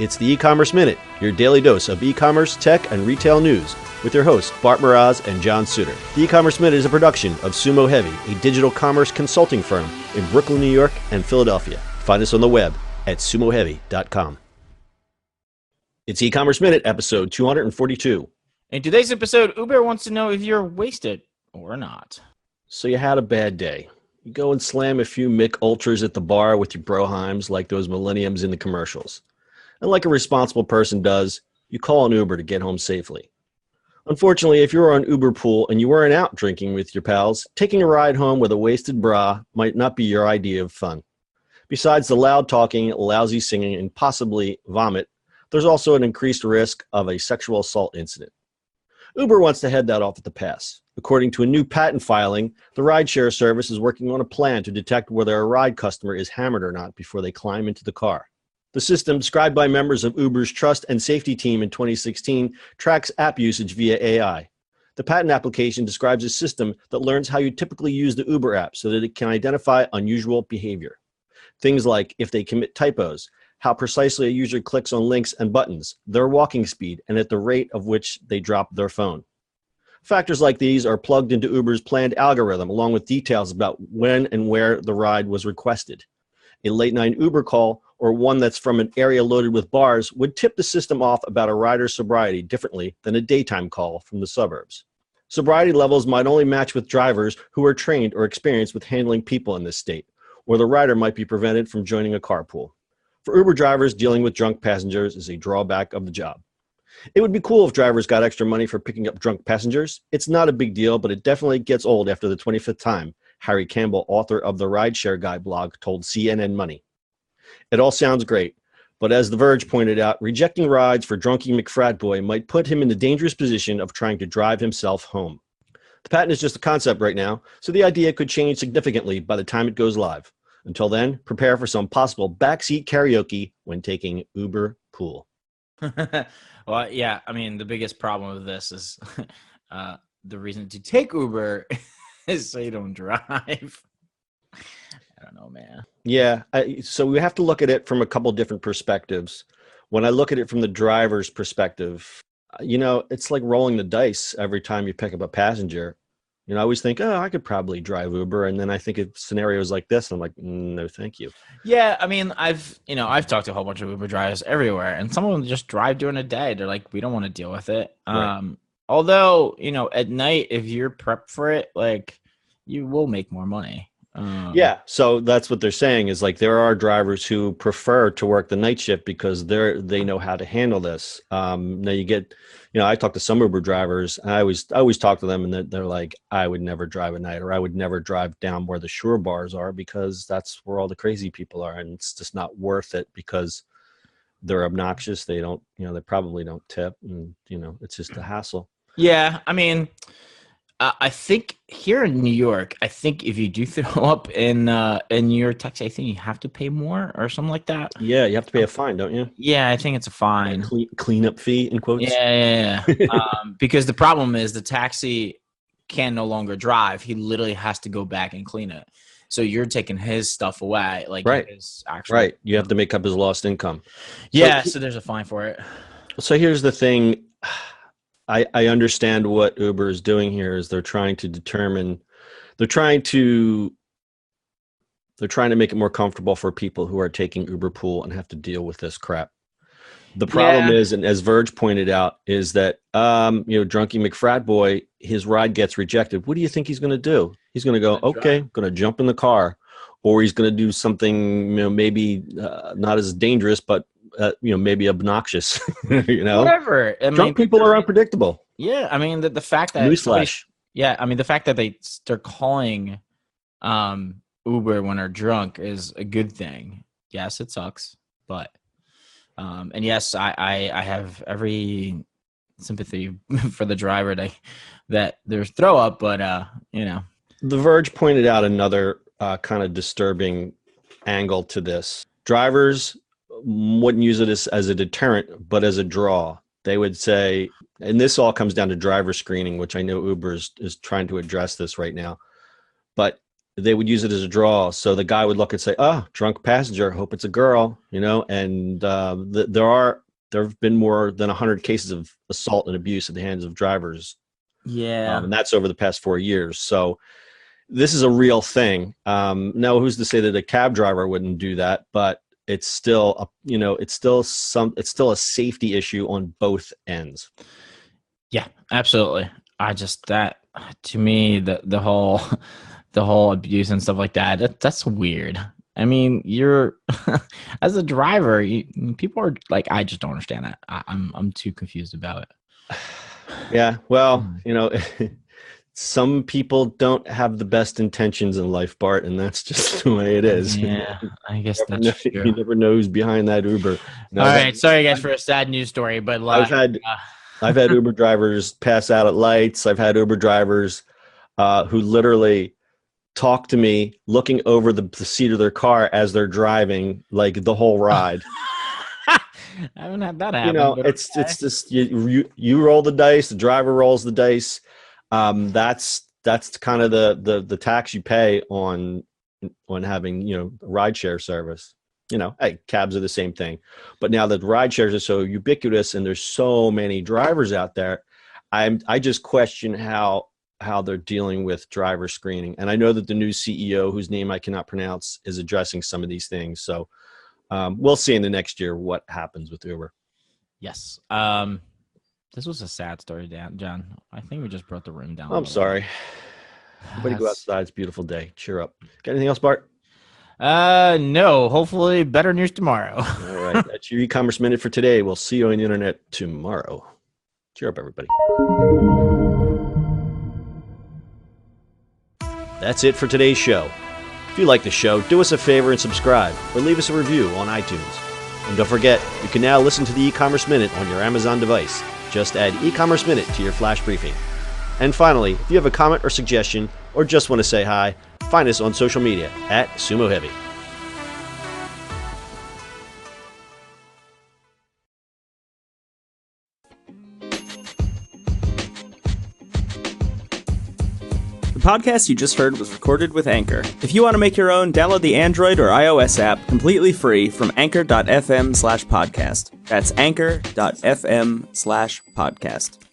It's the E-Commerce Minute, your daily dose of e-commerce, tech, and retail news with your hosts, Bart Mraz and John Suter. The E-Commerce Minute is a production of Sumo Heavy, a digital commerce consulting firm in Brooklyn, New York, and Philadelphia. Find us on the web at sumoheavy.com. It's E-Commerce Minute, episode 242. In today's episode, Uber wants to know if you're wasted or not. So you had a bad day. You go and slam a few Mick Ultras at the bar with your broheims like those millenniums in the commercials. And like a responsible person does, you call an Uber to get home safely. Unfortunately, if you're on Uber Pool and you weren't out drinking with your pals, taking a ride home with a wasted bra might not be your idea of fun. Besides the loud talking, lousy singing, and possibly vomit, there's also an increased risk of a sexual assault incident. Uber wants to head that off at the pass. According to a new patent filing, the rideshare service is working on a plan to detect whether a ride customer is hammered or not before they climb into the car. The system, described by members of Uber's trust and safety team in 2016, tracks app usage via AI. The patent application describes a system that learns how you typically use the Uber app so that it can identify unusual behavior. Things like if they commit typos, how precisely a user clicks on links and buttons, their walking speed, and at the rate of which they drop their phone. Factors like these are plugged into Uber's planned algorithm, along with details about when and where the ride was requested. A late-night Uber call, or one that's from an area loaded with bars, would tip the system off about a rider's sobriety differently than a daytime call from the suburbs. Sobriety levels might only match with drivers who are trained or experienced with handling people in this state, or the rider might be prevented from joining a carpool. For Uber drivers, dealing with drunk passengers is a drawback of the job. It would be cool if drivers got extra money for picking up drunk passengers. It's not a big deal, but it definitely gets old after the 25th time, Harry Campbell, author of the Rideshare Guy blog, told CNN Money. It all sounds great, but as The Verge pointed out, rejecting rides for drunky McFratboy might put him in the dangerous position of trying to drive himself home. The patent is just a concept right now, so the idea could change significantly by the time it goes live. Until then, prepare for some possible backseat karaoke when taking Uber Pool. Well, yeah, I mean, the biggest problem with this is the reason to take Uber is so you don't drive. I don't know, man. Yeah, so we have to look at it from a couple different perspectives. When I look at it from the driver's perspective, it's like rolling the dice every time you pick up a passenger. I always think, oh, I could probably drive Uber. And then I think of scenarios like this. And I'm like, no, thank you. Yeah, I mean, I've talked to a whole bunch of Uber drivers everywhere, and some of them just drive during the day. They're like, we don't want to deal with it. Right. Although, at night, if you're prepped for it, like, you will make more money. Yeah, so that's what they're saying is like there are drivers who prefer to work the night shift because they know how to handle this. Now you get, I talk to some Uber drivers. And I always talk to them, and they're like, I would never drive at night, or I would never drive down where the Shore bars are because that's where all the crazy people are, and it's just not worth it because they're obnoxious. They don't, they probably don't tip, and it's just a hassle. Yeah, I mean, I think here in New York, I think if you do throw up in New York taxi, I think you have to pay more or something like that. Yeah, you have to pay a fine, don't you? Yeah, I think it's a fine. Cleanup fee, in quotes. Yeah. Because the problem is the taxi can no longer drive. He literally has to go back and clean it. So you're taking his stuff away, like right. His actual. Right. You have to make up his lost income. Yeah. So there's a fine for it. So here's the thing. I understand what Uber is doing here is they're trying to make it more comfortable for people who are taking Uber Pool and have to deal with this crap. The problem is, and as Verge pointed out, is that drunky McFratboy, his ride gets rejected. What do you think he's going to do? He's going to go, okay, I'm going to jump in the car, or he's going to do something, maybe not as dangerous, but maybe obnoxious. Whatever. Drunk people are unpredictable. Yeah, I mean the fact that newsflash. Yeah, I mean the fact that they're calling Uber when they're drunk is a good thing. Yes, it sucks, but and yes, I have every sympathy for the driver that there's throw up, but The Verge pointed out another kind of disturbing angle to this. Drivers wouldn't use it as a deterrent, but as a draw. They would say, and this all comes down to driver screening, which I know Uber is trying to address this right now. But they would use it as a draw. So the guy would look and say, "Oh, drunk passenger. Hope it's a girl," And there have been more than 100 cases of assault and abuse at the hands of drivers, Yeah. and that's over the past 4 years. So this is a real thing. Now, who's to say that a cab driver wouldn't do that? But it's still it's still a safety issue on both ends. Yeah, absolutely. That to me, the whole the whole abuse and stuff like that's weird. I mean, you're as a driver, people are like, I just don't understand that. I'm too confused about it. Yeah, well, some people don't have the best intentions in life, Bart, and that's just the way it is. Yeah, I guess that's true. You never know who's behound that Uber. All right, sorry guys for a sad news story, but I've had Uber drivers pass out at lights. I've had Uber drivers who literally talk to me looking over the seat of their car as they're driving, like the whole ride. I haven't had that happen. It's just you roll the dice, the driver rolls the dice. That's kind of the tax you pay on having rideshare service. Hey, cabs are the same thing, but now that rideshares are so ubiquitous and there's so many drivers out there, I just question how they're dealing with driver screening. And I know that the new CEO, whose name I cannot pronounce, is addressing some of these things. So we'll see in the next year what happens with Uber. Yes. This was a sad story, John. I think we just brought the room down. I'm sorry. Everybody go outside. It's a beautiful day. Cheer up. Got anything else, Bart? No. Hopefully better news tomorrow. All right. That's your e-commerce minute for today. We'll see you on the internet tomorrow. Cheer up, everybody. That's it for today's show. If you like the show, do us a favor and subscribe or leave us a review on iTunes. And don't forget, you can now listen to the e-commerce minute on your Amazon device. Just add e-commerce minute to your flash briefing. And finally, if you have a comment or suggestion or just want to say hi, find us on social media at Sumo Heavy. The podcast you just heard was recorded with Anchor. If you want to make your own, download the Android or iOS app completely free from anchor.fm/podcast. That's anchor.fm/podcast.